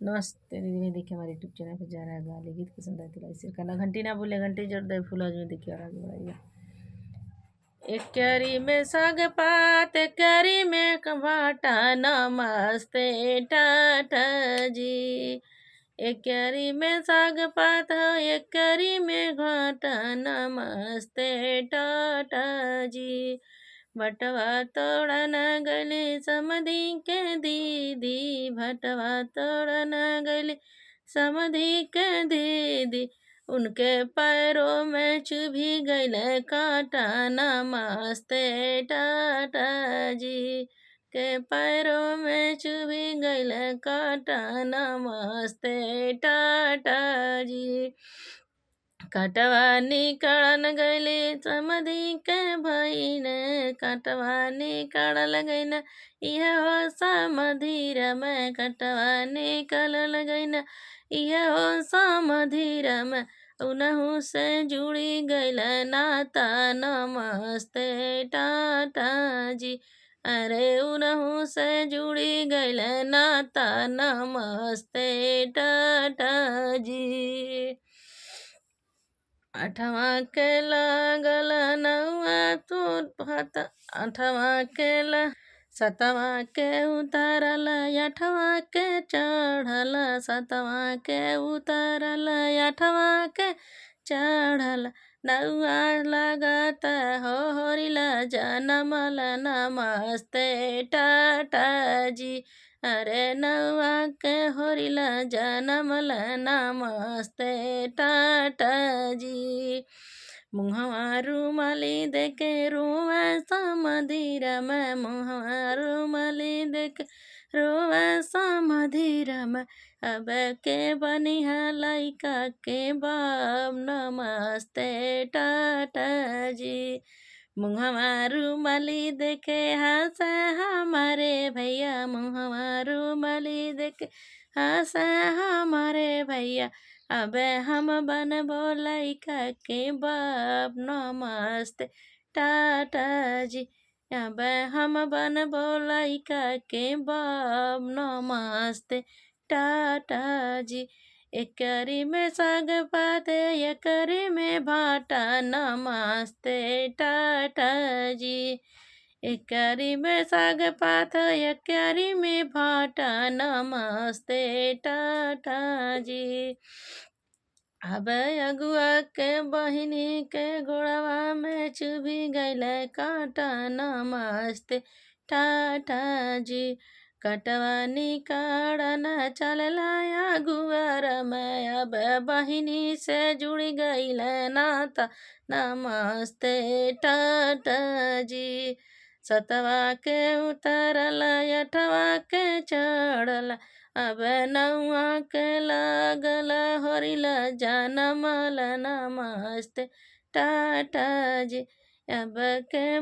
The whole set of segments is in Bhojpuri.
नमस्ते दीदी, देखिए हमारे यूट्यूब चैनल पर जा रहा है गाली गीत पसंद आए तो लाइक शेयर करना, घंटी ना भूले, घंटी जरूर दे फूल में देखिए और आगे बढ़ाइए। एक क्यारी में साग पात, एक क्यारी में कभाटा, नमस्ते टाटा जी। एक क्यारी में साग पात हो, एक क्यारी में घाटा, नमस्ते टाटा जी। भटवा तोड़न गली समधी के दीदी, भटवा तोड़न गली समधी के दीदी, उनके पैरों में चुभी गईल कांटा, नमस्ते टाटा जी। के पैरों में चुभी गईल कांटा, नमस्ते टाटा जी। काटवा निकालन गईले समधी के भईने, काटवा निकाल गईना यह हो समधीर में, काटवा निकाल गईना यह हो समधीर में, उनहु से जुड़ी गईल नाता, नमस्ते टाटा जी। अरे उनहु से जुड़ी गईल नाता, नमस्ते टाटा जी। अठवा के लागल नौआ तू भात, अठवा के सतवा के उतारल, अठवा के चढ़ल, सतवा के उतारल, अठवा के चढ़ल, नौआ लागत हो होरिला जनमल, नमस्ते टाटा जी। अरे नौआ के होरिला जनमल, नमस्ते टाटा जी। मुहवा रुमाली देके रोवा समधीर में, मुहवा रुमाली देके रोवा समधीर में, अब के बनिहा लइका के बाप, नमस्ते टाटा जी। मुहवा रुमाली देखे हंसे हमारे भैया, मुहवा रुमाली देखे हंसे हमारे भैया, अब हम बनबो लइका के बाप, नमस्ते टाटा जी। अब हम बनबो लइका के बाप, नमस्ते टाटा जी। एक करी में साग पात, एक करी में भाटा, नमस्ते टाटा जी। एक क्यारी में साग पात, एक क्यारी में भाटा, नमस्ते टाटा जी। अब अगुआ के बहिनी के गोड़वा में चुभी गईल कांटा, नमस्ते टाटा जी। कटवा निकाड़न चलला अगुआर में, अब बहिनी से जुड़ गईल नाता, नमस्ते टाटा जी। सतवा के उतरल, अठवा के चढ़ल, अब नौआ के लागल होरिला जनमल, नमस्ते टाटा जी। अब के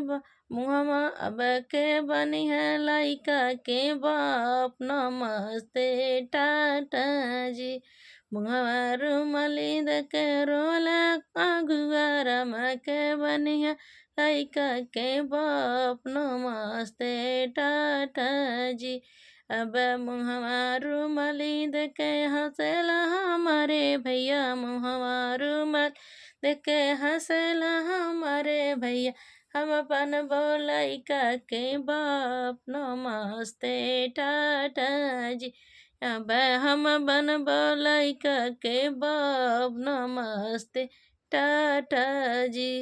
मुहमा अब के बनिह लइका के बाप, नमस्ते टाटा जी। मुहवा रुमाली देके रोला अगुआर में, के बनिह लइका के बाप, नमस्ते टाटा जी। अब मुहवा रुमाली देके हंसेला हमारे भैया, मुहवा रुमाल देके हंसेला हमारे भैया, हम अपन लइका के बाप, नमस्ते टाटा जी। अब हम बनबो लइका के बाप, नमस्ते टाटा जी।